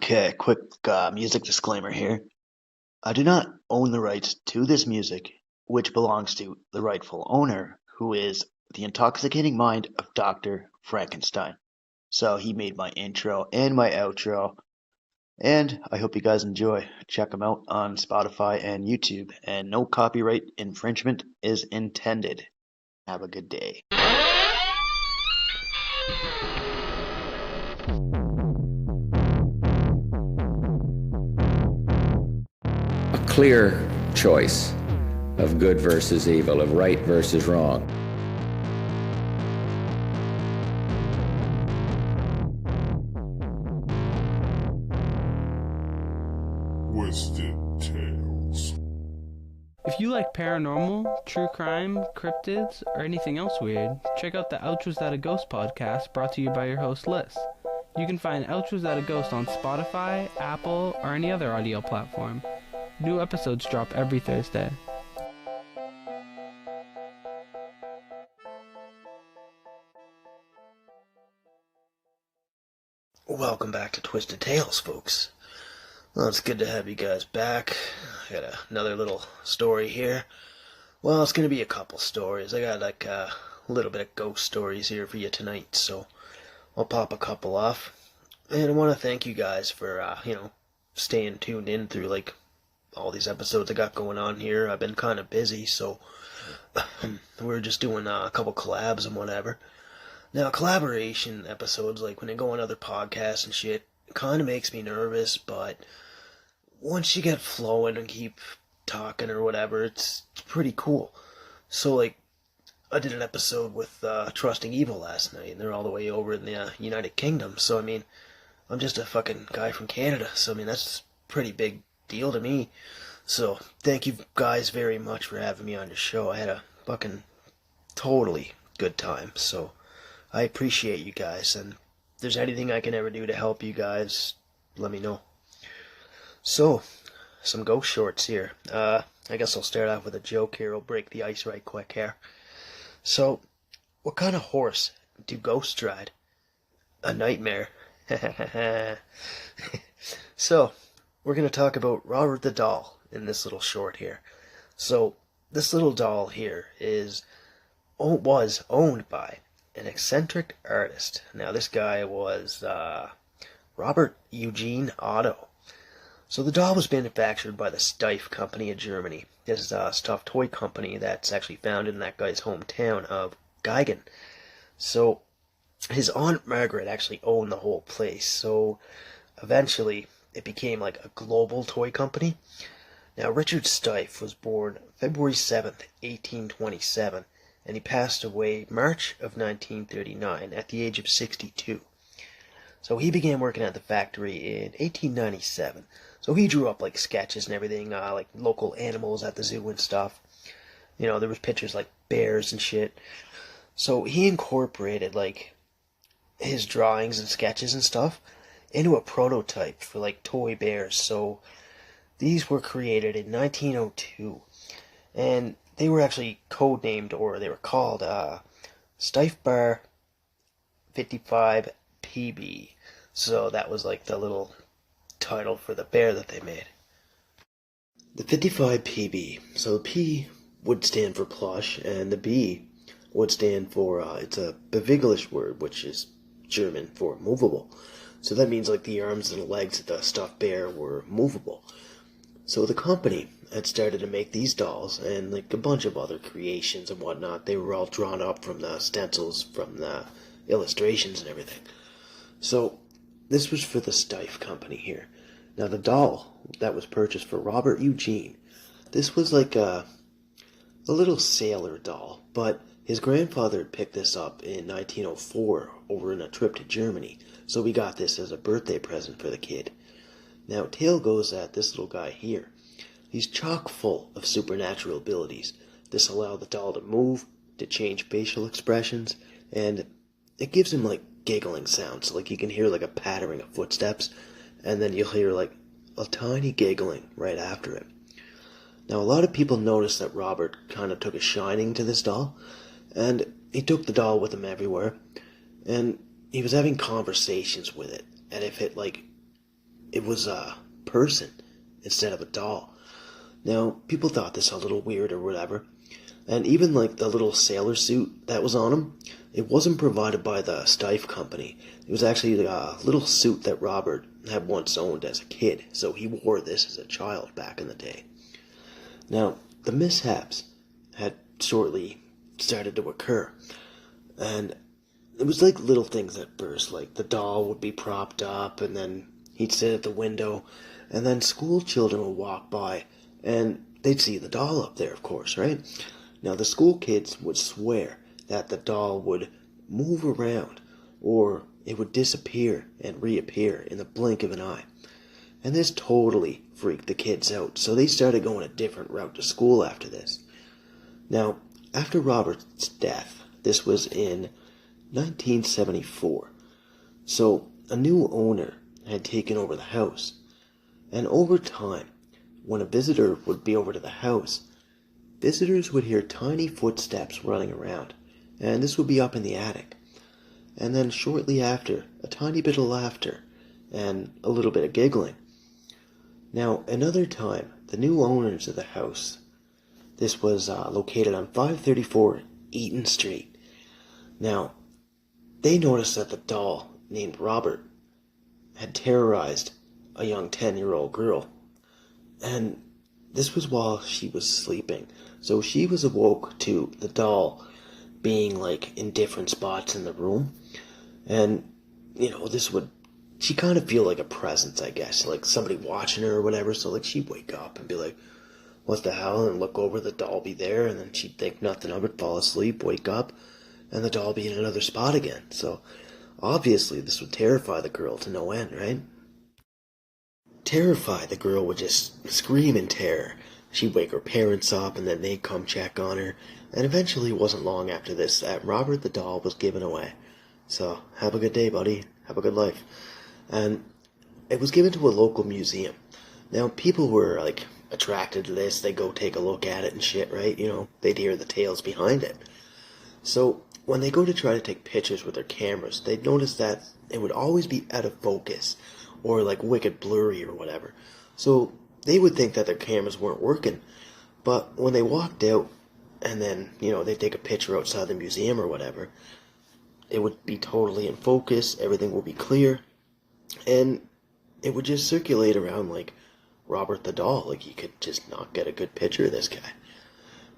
Okay, quick music disclaimer here. I do not own the rights to this music, which belongs to the rightful owner, who is the intoxicating mind of Dr. Frankenstein. So he made my intro and my outro, and I hope you guys enjoy. Check them out on Spotify and YouTube, and no copyright infringement is intended. Have a good day. Clear choice of good versus evil, of right versus wrong. Twisted Tales. If you like paranormal, true crime, cryptids, or anything else weird, check out the Outros That a Ghost podcast brought to you by your host Liz. You can find Outros That a Ghost on Spotify, Apple, or any other audio platform. New episodes drop every Thursday. Welcome back to Twisted Tales, folks. Well, it's good to have you guys back. I got another little story here. Well, it's going to be a couple stories. I got like a little bit of ghost stories here for you tonight, so I'll pop a couple off. And I want to thank you guys for, staying tuned in through like all these episodes I got going on here. I've been kind of busy, so we're just doing a couple collabs and whatever. Now, collaboration episodes, like when they go on other podcasts and shit, kind of makes me nervous, but once you get flowing and keep talking or whatever, it's pretty cool. So, like, I did an episode with Trusting Evil last night, and they're all the way over in the United Kingdom, so, I mean, I'm just a fucking guy from Canada, so, I mean, that's a pretty big deal to me. So, thank you guys very much for having me on your show. I had a fucking totally good time, so I appreciate you guys, and if there's anything I can ever do to help you guys, let me know. So, some ghost shorts here. I guess I'll start off with a joke here. I'll break the ice right quick here. So, what kind of horse do ghosts ride? A nightmare. So, we're going to talk about Robert the Doll in this little short here. So, this little doll here was owned by an eccentric artist. Now, this guy was Robert Eugene Otto. So the doll was manufactured by the Steiff Company of Germany. This is a stuffed toy company that's actually founded in that guy's hometown of Geigen. So his Aunt Margaret actually owned the whole place. So eventually it became like a global toy company. Now Richard Steiff was born February 7th, 1827, and he passed away March of 1939 at the age of 62. So he began working at the factory in 1897. So he drew up like sketches and everything, like local animals at the zoo and stuff. You know, there was pictures like bears and shit. So he incorporated like his drawings and sketches and stuff into a prototype for like toy bears. So these were created in 1902, and they were actually codenamed, or they were called Steiff Bar 55 PB. So that was like the little title for the bear that they made. The 55 PB. So the P would stand for plush, and the B would stand for, it's a Beweglish word, which is German for movable. So that means like the arms and the legs of the stuffed bear were movable. So the company had started to make these dolls and like a bunch of other creations and whatnot. They were all drawn up from the stencils, from the illustrations and everything. So this was for the Steiff Company here. Now the doll that was purchased for Robert Eugene, this was like a little sailor doll, but his grandfather had picked this up in 1904 over in a trip to Germany, so we got this as a birthday present for the kid. Now tale goes that this little guy here, he's chock full of supernatural abilities. This allowed the doll to move, to change facial expressions, and it gives him like giggling sounds. Like you can hear like a pattering of footsteps, and then you'll hear like a tiny giggling right after it. Now a lot of people noticed that Robert kind of took a shining to this doll, and he took the doll with him everywhere, and he was having conversations with it. And if it was a person instead of a doll. Now, people thought this a little weird or whatever, and even like the little sailor suit that was on him, it wasn't provided by the Stife company. It was actually a little suit that Robert had once owned as a kid, so he wore this as a child back in the day. Now, the mishaps had shortly started to occur, and it was like little things at first, like the doll would be propped up, and then he'd sit at the window, and then school children would walk by, and they'd see the doll up there, of course, right? Now, the school kids would swear that the doll would move around, or it would disappear and reappear in the blink of an eye. And this totally freaked the kids out, so they started going a different route to school after this. Now, after Robert's death, this was in 1974, so a new owner had taken over the house. And over time, when a visitor would be over to the house, visitors would hear tiny footsteps running around, and this would be up in the attic. And then shortly after, a tiny bit of laughter and a little bit of giggling. Now, another time, the new owners of the house, this was located on 534 Eaton Street. Now, they noticed that the doll named Robert had terrorized a young 10-year-old girl. And this was while she was sleeping. So she was awoke to the doll being like in different spots in the room. And, she'd kind of feel like a presence, I guess, like somebody watching her or whatever. So like she'd wake up and be like, what the hell? And look over, the doll be there. And then she'd think nothing of it, fall asleep, wake up, and the doll be in another spot again. So obviously this would terrify the girl to no end, right? Terrified, the girl would just scream in terror. She'd wake her parents up, and then they'd come check on her. And eventually, it wasn't long after this that Robert the doll was given away. So, have a good day, buddy. Have a good life. And it was given to a local museum. Now, people were, attracted to this. They'd go take a look at it and shit, right? They'd hear the tales behind it. So, when they go to try to take pictures with their cameras, they'd notice that it would always be out of focus, or wicked blurry or whatever. So they would think that their cameras weren't working. But when they walked out and then, they'd take a picture outside the museum or whatever, it would be totally in focus, everything would be clear, and it would just circulate around like Robert the doll. Like you could just not get a good picture of this guy.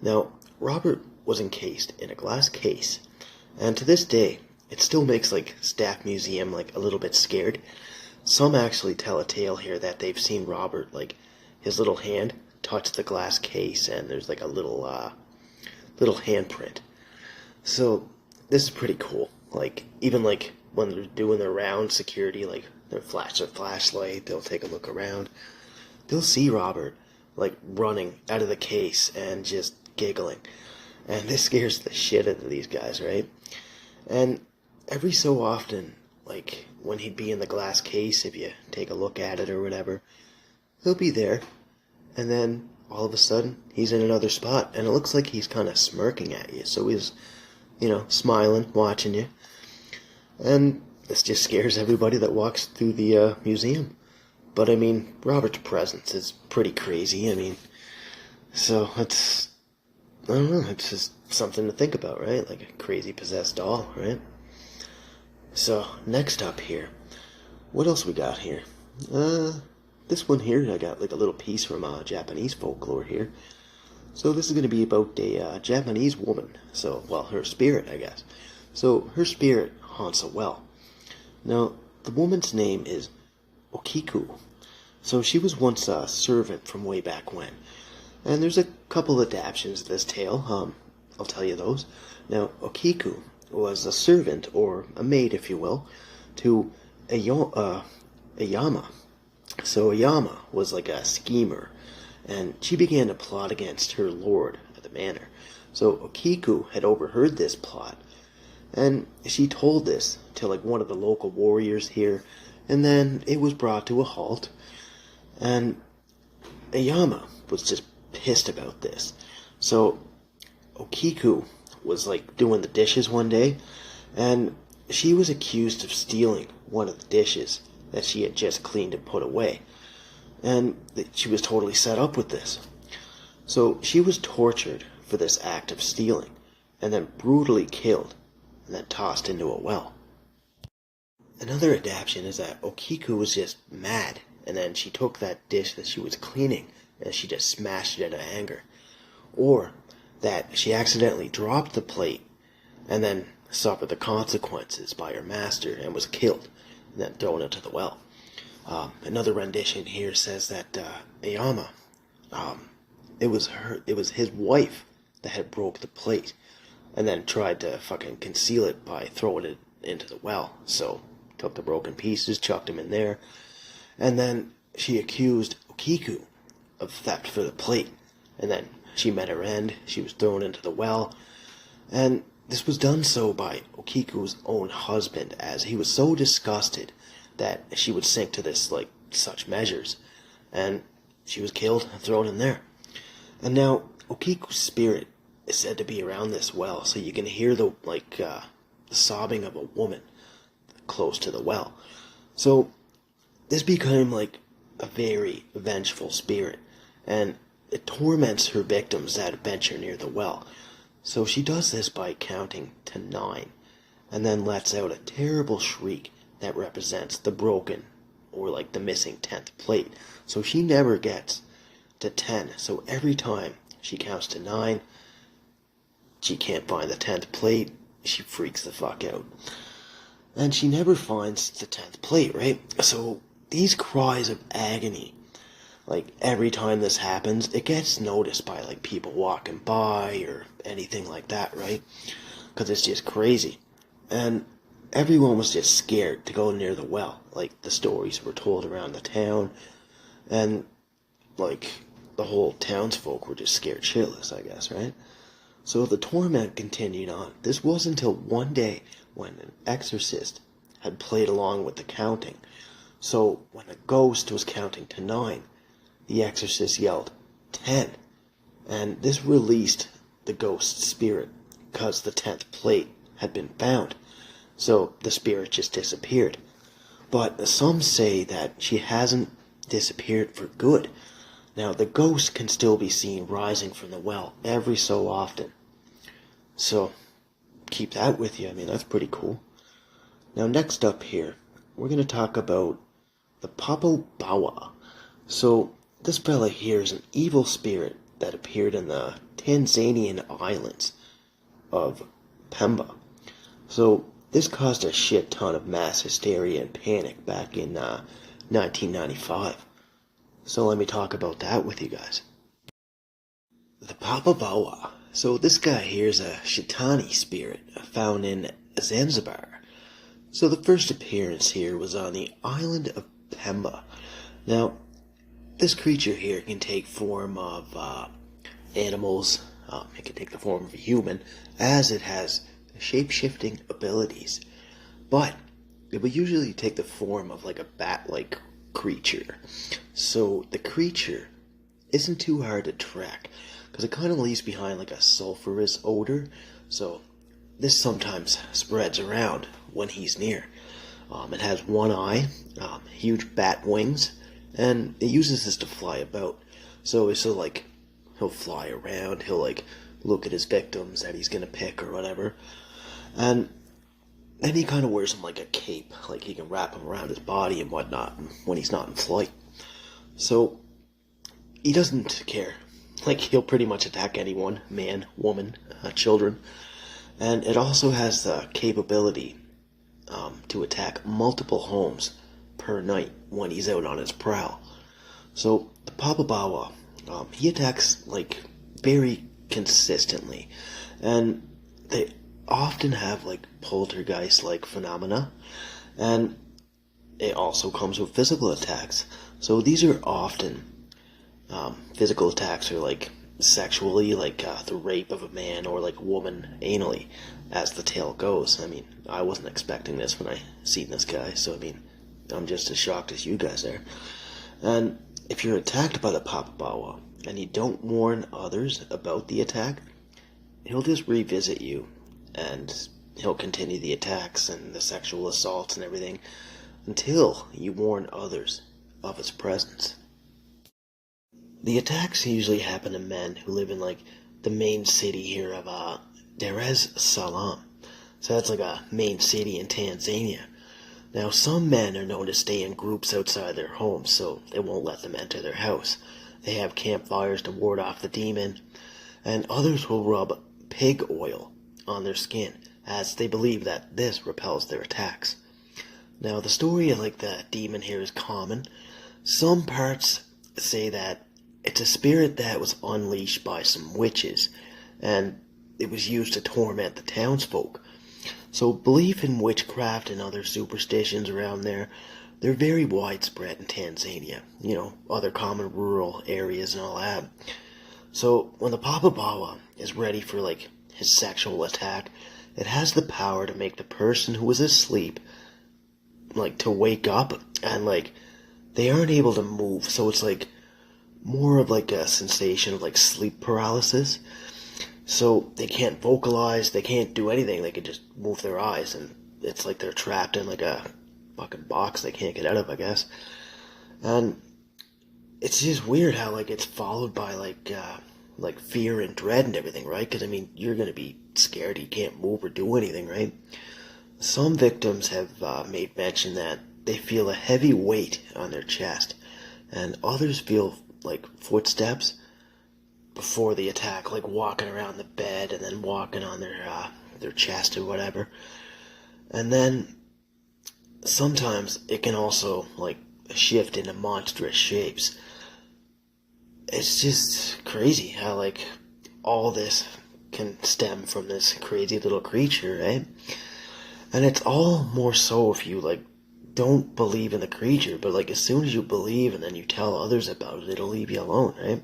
Now, Robert was encased in a glass case, and to this day, it still makes staff museum a little bit scared. Some actually tell a tale here that they've seen Robert, his little hand touch the glass case, and there's a little handprint. So this is pretty cool. Even when they're doing their round, security, they'll flash their flashlight, they'll take a look around. They'll see Robert, running out of the case and just giggling. And this scares the shit out of these guys, right? And every so often, when he'd be in the glass case, if you take a look at it or whatever, he'll be there, and then all of a sudden, he's in another spot, and it looks like he's kind of smirking at you, so he's, smiling, watching you, and this just scares everybody that walks through the museum. But, Robert's presence is pretty crazy, so it's, I don't know, it's just something to think about, right? Like a crazy possessed doll, right? So, next up here, what else we got here? This one here, I got a little piece from Japanese folklore here. So this is going to be about a Japanese woman. So, her spirit, I guess. So, her spirit haunts a well. Now, the woman's name is Okiku. So, she was once a servant from way back when. And there's a couple adaptations of this tale. I'll tell you those. Now, Okiku was a servant, or a maid, if you will, to Ayama. So Ayama was a schemer, and she began to plot against her lord at the manor. So Okiku had overheard this plot, and she told this to one of the local warriors here, and then it was brought to a halt, and Ayama was just pissed about this. So Okiku was doing the dishes one day, and she was accused of stealing one of the dishes that she had just cleaned and put away. And that she was totally set up with this. So she was tortured for this act of stealing, and then brutally killed, and then tossed into a well. Another adaptation is that Okiku was just mad, and then she took that dish that she was cleaning, and she just smashed it out of anger. Or that she accidentally dropped the plate, and then suffered the consequences by her master, and was killed, and then thrown into the well. Another rendition here says that Ayama, it was his wife that had broke the plate, and then tried to fucking conceal it by throwing it into the well. So took the broken pieces, chucked them in there, and then she accused Okiku of theft for the plate, and then she met her end. She was thrown into the well, and this was done so by Okiku's own husband, as he was so disgusted that she would sink to this, like, such measures, and she was killed and thrown in there. And now Okiku's spirit is said to be around this well, so you can hear the sobbing of a woman close to the well. So this became like a very vengeful spirit, and it torments her victims that venture near the well. So she does this by counting to 9, and then lets out a terrible shriek that represents the broken, or like the missing 10th plate. So she never gets to 10, so every time she counts to 9, she can't find the 10th plate, she freaks the fuck out. And she never finds the 10th plate, right? So these cries of agony, like every time this happens, it gets noticed by like people walking by or anything like that, right? Because it's just crazy. And everyone was just scared to go near the well. Like the stories were told around the town, and like the whole townsfolk were just scared shitless, I guess, right? So the torment continued on. This wasn't until one day when an exorcist had played along with the counting. So when a ghost was counting to 9, the exorcist yelled 10, and this released the ghost's spirit, because the 10th plate had been found. So the spirit just disappeared. But some say that she hasn't disappeared for good. Now the ghost can still be seen rising from the well every so often. So keep that with you. I mean, that's pretty cool. Now next up here, we're going to talk about the Papabawa. So this fella here is an evil spirit that appeared in the Tanzanian islands of Pemba. So this caused a shit ton of mass hysteria and panic back in 1995. So let me talk about that with you guys. The Papabawa. So this guy here is a Shetani spirit found in Zanzibar. So the first appearance here was on the island of Pemba. Now, this creature here can take form of animals. It can take the form of a human, as it has shape-shifting abilities. But it will usually take the form of like a bat-like creature. So the creature isn't too hard to track, because it kind of leaves behind like a sulfurous odor. So this sometimes spreads around when he's near. It has one eye, huge bat wings, and it uses this to fly about. So like he'll fly around, he'll like look at his victims that he's gonna pick or whatever, and then he kind of wears them like a cape, like he can wrap them around his body and whatnot when he's not in flight. So he doesn't care. Like he'll pretty much attack anyone, man, woman, children, and it also has the capability to attack multiple homes per night when he's out on his prowl. So the Papabawa, he attacks like very consistently, and they often have like poltergeist-like phenomena, and it also comes with physical attacks. So these are often physical attacks, or like sexually, like the rape of a man or like woman anally, as the tale goes. I mean, I wasn't expecting this when I seen this guy, so I mean, I'm just as shocked as you guys are. And if you're attacked by the Papabawa and you don't warn others about the attack, he'll just revisit you, and he'll continue the attacks and the sexual assaults and everything until you warn others of its presence. The attacks usually happen to men who live in like the main city here of Dar es Salaam. So that's like a main city in Tanzania. Now some men are known to stay in groups outside their homes, so they won't let them enter their house. They have campfires to ward off the demon, and others will rub pig oil on their skin, as they believe that this repels their attacks. Now the story of like the demon here is common. Some parts say that it's a spirit that was unleashed by some witches, and it was used to torment the townsfolk. So belief in witchcraft and other superstitions around there, they're very widespread in Tanzania. You know, other common rural areas and all that. So when the Papa Bawa is ready for like his sexual attack, it has the power to make the person who was asleep like to wake up, and like they aren't able to move, so it's like more of like a sensation of like sleep paralysis. So they can't vocalize, they can't do anything, they can just move their eyes, and it's like they're trapped in like a fucking box they can't get out of, I guess. And it's just weird how like it's followed by like fear and dread and everything, right? Because I mean, you're gonna be scared, you can't move or do anything, right? Some victims have made mention that they feel a heavy weight on their chest, and others feel like footsteps before the attack, like walking around the bed and then walking on their chest or whatever. And then sometimes it can also like shift into monstrous shapes. It's just crazy how like all this can stem from this crazy little creature, right? And it's all more so if you like don't believe in the creature, but like as soon as you believe and then you tell others about it, it'll leave you alone, right?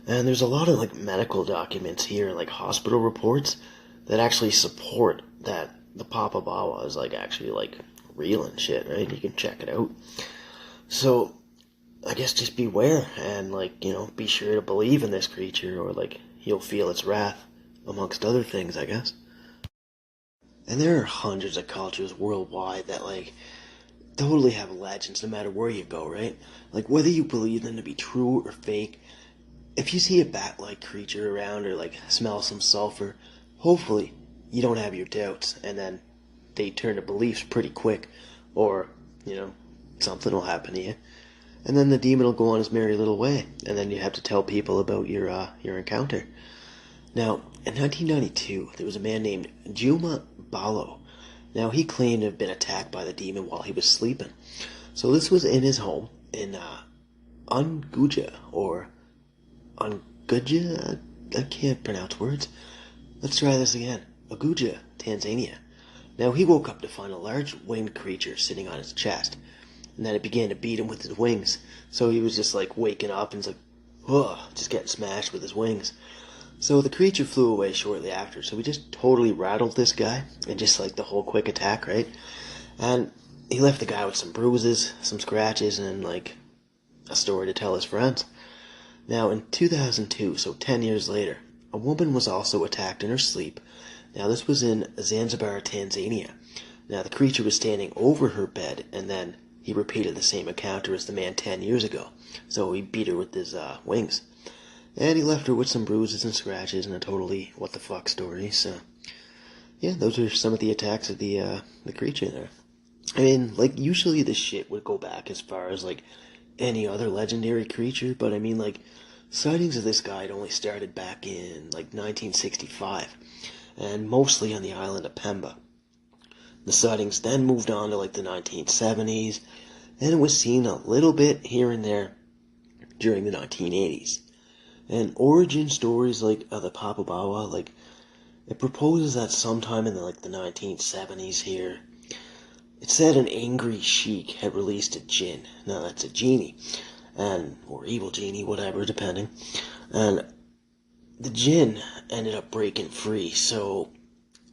And there's a lot of like medical documents here and like hospital reports that actually support that the Papa Bawa is like actually like real and shit, right? You can check it out. So I guess just beware and like, you know, be sure to believe in this creature, or like you'll feel its wrath, amongst other things, I guess. And there are hundreds of cultures worldwide that like totally have legends no matter where you go, right? Like whether you believe them to be true or fake, if you see a bat-like creature around or like smell some sulfur, hopefully you don't have your doubts, and then they turn to beliefs pretty quick, or, you know, something will happen to you. And then the demon will go on his merry little way, and then you have to tell people about your encounter. Now, in 1992, there was a man named Juma Balo. Now, he claimed to have been attacked by the demon while he was sleeping. So this was in his home in Unguja, or Unguja? I can't pronounce words. Let's try this again. Unguja, Tanzania. Now, he woke up to find a large winged creature sitting on his chest, and then it began to beat him with his wings. So he was just like waking up and he's like, ugh, just getting smashed with his wings. So the creature flew away shortly after, so we just totally rattled this guy, and just like the whole quick attack, right? And he left the guy with some bruises, some scratches, and like a story to tell his friends. Now in 2002, so 10 years later, a woman was also attacked in her sleep. Now this was in Zanzibar, Tanzania. Now the creature was standing over her bed, and then he repeated the same encounter as the man 10 years ago. So he beat her with his wings. And he left her with some bruises and scratches and a totally what-the-fuck story. So, yeah, those are some of the attacks of the creature there. I mean, like, usually this shit would go back as far as, like, any other legendary creature. But, I mean, like, sightings of this guy had only started back in, like, 1965. And mostly on the island of Pemba. The sightings then moved on to, like, the 1970s. And it was seen a little bit here and there during the 1980s. And origin stories like the Papa Bawa, like, it proposes that sometime in the 1970s here, it said an angry sheik had released a jinn. Now that's a genie, or evil genie, whatever, depending. And the jinn ended up breaking free, so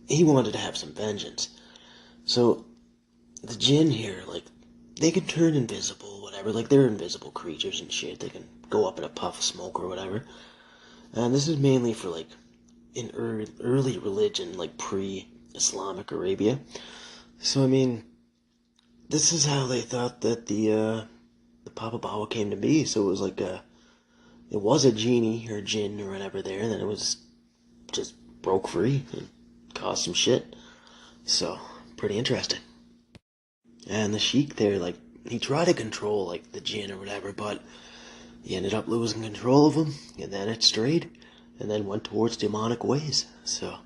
he wanted to have some vengeance. So the jinn here, like, they can turn invisible, whatever, like, they're invisible creatures and shit. They can go up in a puff of smoke or whatever. And this is mainly for, like, in early religion, like, pre-Islamic Arabia. So, I mean, this is how they thought that the Papa Bawa came to be. So it was like it was a genie or jinn or whatever there, and then it was just broke free and caused some shit. So pretty interesting. And the sheik there, like, he tried to control like the jinn or whatever, but he ended up losing control of him, and then it strayed, and then went towards demonic ways. So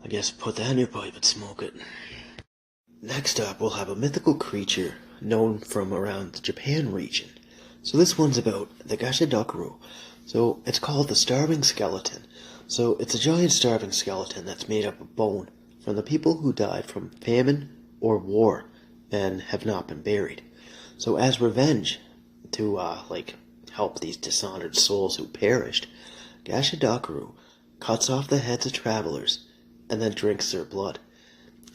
I guess put that in your pipe and smoke it. Next up, we'll have a mythical creature known from around the Japan region. So this one's about the Gashadokuru. So it's called the Starving Skeleton. So it's a giant starving skeleton that's made up of bone from the people who died from famine or war and have not been buried. So as revenge to help these dishonored souls who perished, Gashadokuru cuts off the heads of travelers and then drinks their blood.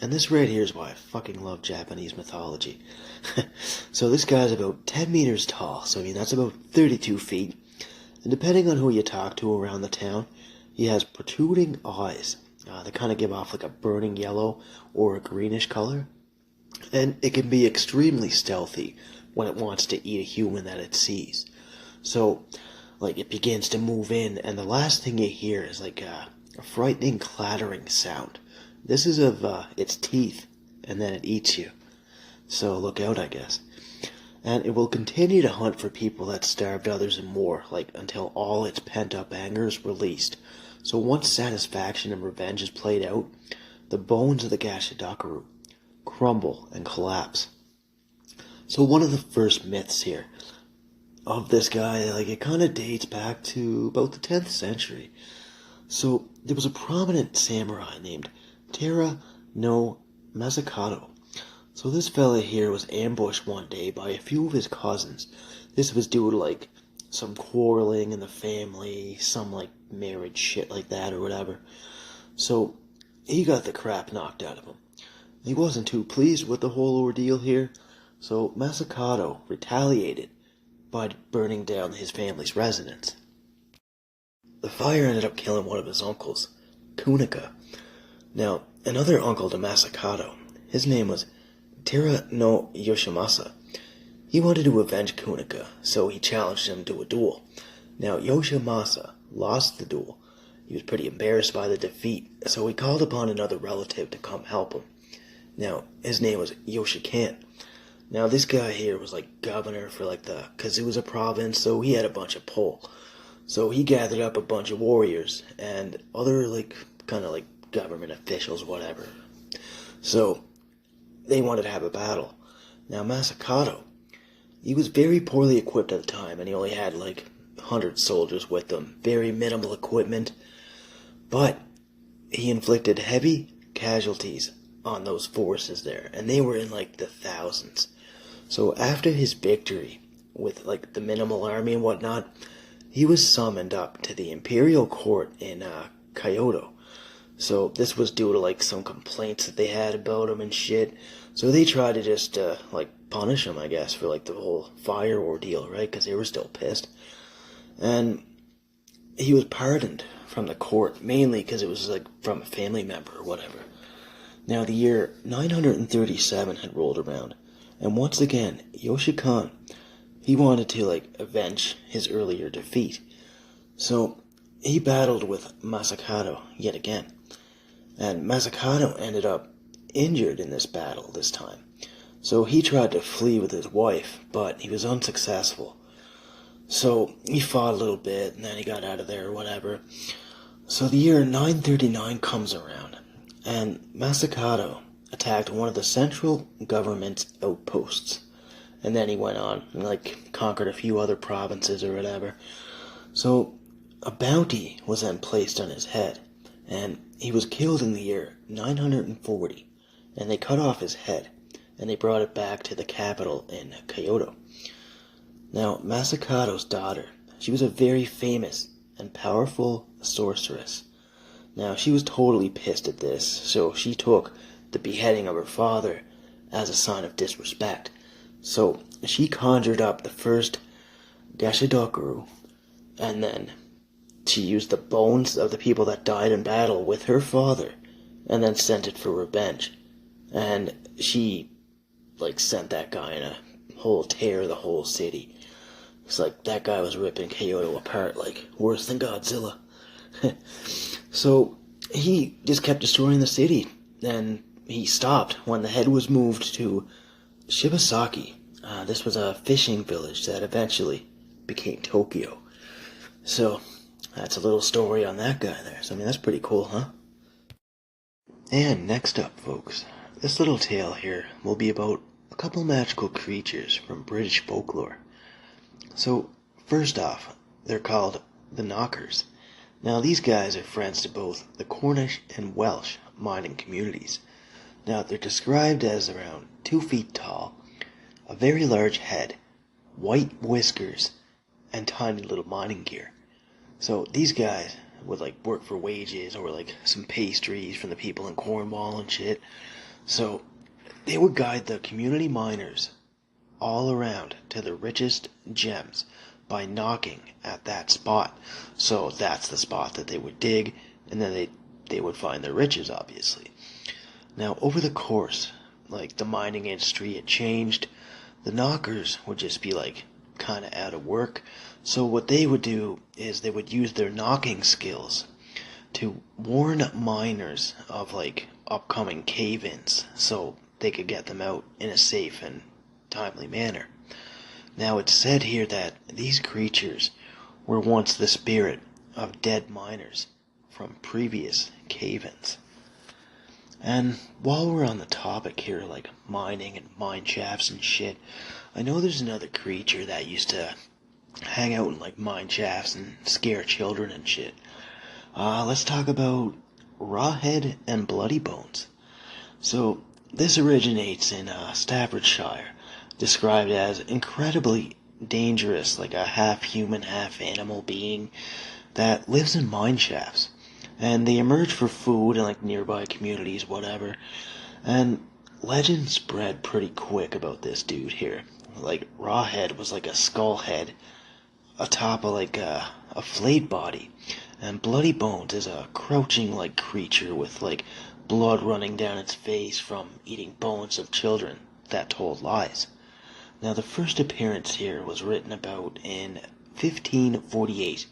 And this right here is why I fucking love Japanese mythology. So this guy's about 10 meters tall, so I mean that's about 32 feet. And depending on who you talk to around the town, he has protruding eyes. They kind of give off like a burning yellow or a greenish color. And it can be extremely stealthy when it wants to eat a human that it sees. So, like, it begins to move in, and the last thing you hear is like a frightening clattering sound. This is of its teeth, and then it eats you. So look out, I guess. And it will continue to hunt for people that starved others and more, like until all its pent-up anger is released. So once satisfaction and revenge is played out, the bones of the Gashadokuru crumble and collapse. So one of the first myths here of this guy, like, it kind of dates back to about the 10th century. So there was a prominent samurai named Tera no Masakato. So this fella here was ambushed one day by a few of his cousins. This was due to like some quarreling in the family, some like marriage shit like that or whatever. So he got the crap knocked out of him. He wasn't too pleased with the whole ordeal here, so Masakato retaliated by burning down his family's residence. The fire ended up killing one of his uncles, Kunika. Now, another uncle to Masakato, his name was Tera no Yoshimasa. He wanted to avenge Kunika, so he challenged him to a duel. Now, Yoshimasa lost the duel. He was pretty embarrassed by the defeat, so he called upon another relative to come help him. Now, his name was Yoshikan. Now, this guy here was like governor for like the Kazusa province, so he had a bunch of pull. So he gathered up a bunch of warriors and other like kind of like government officials, whatever. So they wanted to have a battle. Now Masakato, he was very poorly equipped at the time, and he only had like 100 soldiers with him, very minimal equipment, but he inflicted heavy casualties on those forces there, and they were in like the thousands. So after his victory with like the minimal army and whatnot, he was summoned up to the imperial court in Kyoto. So this was due to like some complaints that they had about him and shit. So they tried to just like punish him, I guess, for like the whole fire ordeal, right? Because they were still pissed. And he was pardoned from the court, mainly because it was like from a family member or whatever. Now the year 937 had rolled around, and once again, Yoshikan, he wanted to like avenge his earlier defeat. So he battled with Masakato yet again. And Masakato ended up injured in this battle this time. So he tried to flee with his wife, but he was unsuccessful. So he fought a little bit, and then he got out of there or whatever. So the year 939 comes around, and Masakato attacked one of the central government's outposts. And then he went on and like conquered a few other provinces or whatever. So a bounty was then placed on his head, and he was killed in the year 940, and they cut off his head, and they brought it back to the capital in Kyoto. Now, Masakato's daughter, she was a very famous and powerful sorceress. Now, she was totally pissed at this, so she took the beheading of her father as a sign of disrespect. So she conjured up the first Gashadokuru, and then she used the bones of the people that died in battle with her father, and then sent it for revenge. And she like sent that guy in a whole tear of the whole city. It's like that guy was ripping Kyoto apart like worse than Godzilla. So he just kept destroying the city, and he stopped when the head was moved to Shibasaki. This was a fishing village that eventually became Tokyo. So that's a little story on that guy there. So I mean, that's pretty cool, huh? And next up, folks, this little tale here will be about a couple magical creatures from British folklore. So, first off, they're called the Knockers. Now, these guys are friends to both the Cornish and Welsh mining communities. Now, they're described as around 2 feet tall, a very large head, white whiskers, and tiny little mining gear. So, these guys would like work for wages or like some pastries from the people in Cornwall and shit. So, they would guide the community miners all around to the richest gems by knocking at that spot. So that's the spot that they would dig, and then they would find the riches, obviously. Now, over the course, like the mining industry had changed, the knockers would just be like kind of out of work. So what they would do is they would use their knocking skills to warn miners of like upcoming cave-ins, so they could get them out in a safe and timely manner. Now it's said here that these creatures were once the spirit of dead miners from previous cave-ins. And while we're on the topic here, like mining and mine shafts and shit, I know there's another creature that used to hang out in like mine shafts and scare children and shit. Let's talk about Rawhead and Bloody Bones. So this originates in Staffordshire, described as incredibly dangerous, like a half-human, half-animal being that lives in mine shafts. And they emerge for food in like nearby communities, whatever. And legend spread pretty quick about this dude here. Like, Rawhead was like a skull head atop of like a flayed body. And Bloody Bones is a crouching like creature with like blood running down its face from eating bones of children that told lies. Now, the first appearance here was written about in 1548.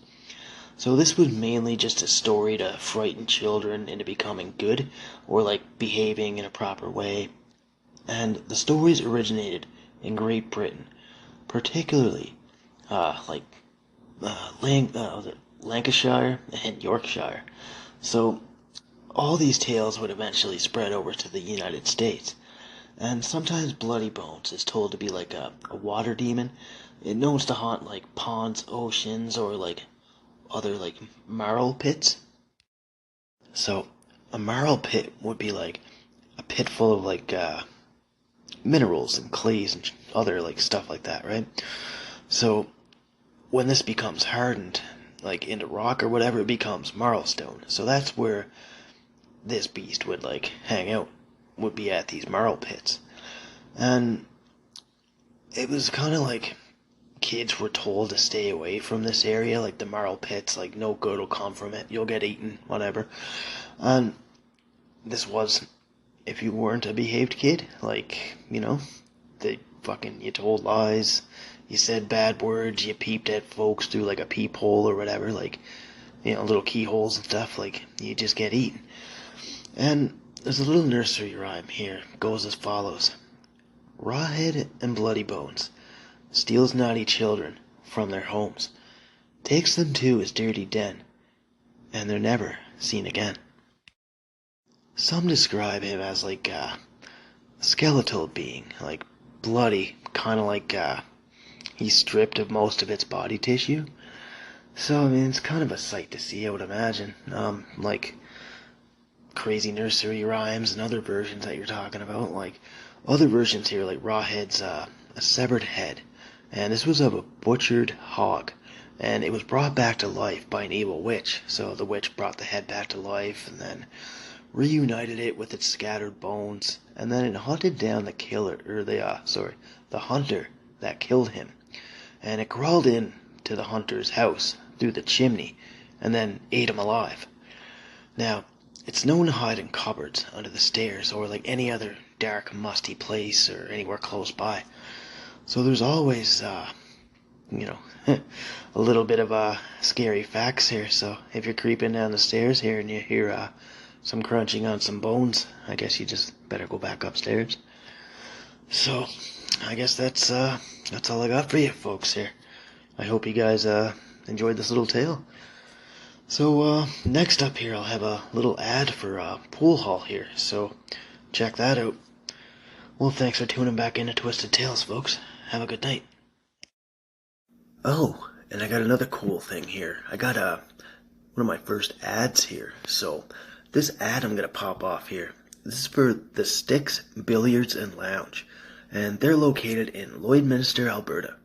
So this was mainly just a story to frighten children into becoming good, or like behaving in a proper way. And the stories originated in Great Britain, particularly Lancashire and Yorkshire. So all these tales would eventually spread over to the United States. And sometimes Bloody Bones is told to be like a water demon. It knows to haunt like ponds, oceans, or like other like marl pits. So a marl pit would be like a pit full of like minerals and clays and other like stuff like that, right? So when this becomes hardened, like into rock or whatever, it becomes marlstone. So that's where this beast would like hang out, would be at these marl pits. And it was kind of like kids were told to stay away from this area, like the marl pits, like no good will come from it, you'll get eaten, whatever. And this was, if you weren't a behaved kid, like, you know, you told lies, you said bad words, you peeped at folks through like a peephole or whatever, like, you know, little keyholes and stuff, like, you just get eaten. And there's a little nursery rhyme here, it goes as follows. Rawhead and Bloody Bones steals naughty children from their homes, takes them to his dirty den, and they're never seen again. Some describe him as like a skeletal being, like bloody, kind of like he's stripped of most of its body tissue. So, I mean, it's kind of a sight to see, I would imagine. Like crazy nursery rhymes and other versions that you're talking about, like other versions here, like Rawhead's a severed head, and this was of a butchered hog, and it was brought back to life by an evil witch. So the witch brought the head back to life and then reunited it with its scattered bones, and then it hunted down the hunter that killed him, and it crawled in to the hunter's house through the chimney and then ate him alive. Now, it's known to hide in cupboards under the stairs or like any other dark, musty place or anywhere close by. So there's always, you know, a little bit of scary facts here. So if you're creeping down the stairs here and you hear some crunching on some bones, I guess you just better go back upstairs. So I guess that's all I got for you folks here. I hope you guys enjoyed this little tale. So next up here I'll have a little ad for Pool Hall here, so check that out. Well, thanks for tuning back into Twisted Tales, folks. Have a good night. Oh, and I got another cool thing here. I got one of my first ads here. So this ad I'm gonna pop off here. This is for the Sticks Billiards and Lounge, and they're located in Lloydminster, Alberta.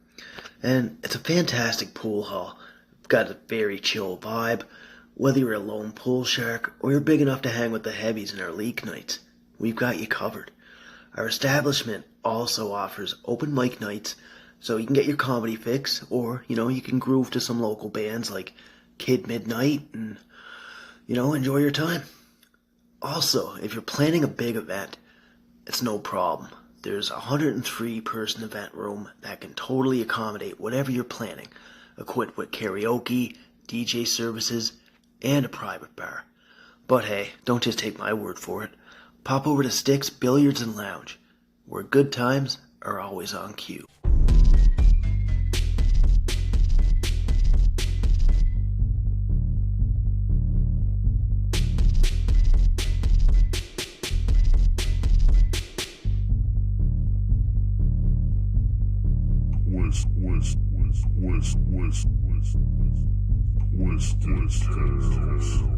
And it's a fantastic pool hall. Got a very chill vibe. Whether you're a lone pool shark or you're big enough to hang with the heavies in our league nights, we've got you covered. Our establishment also offers open mic nights, so you can get your comedy fix, or, you can groove to some local bands like Kid Midnight and, enjoy your time. Also, if you're planning a big event, it's no problem. There's a 103-person event room that can totally accommodate whatever you're planning, equipped with karaoke, DJ services, and a private bar. But hey, don't just take my word for it. Pop over to Sticks Billiards and Lounge, where good times are always on cue. Twisted Tales.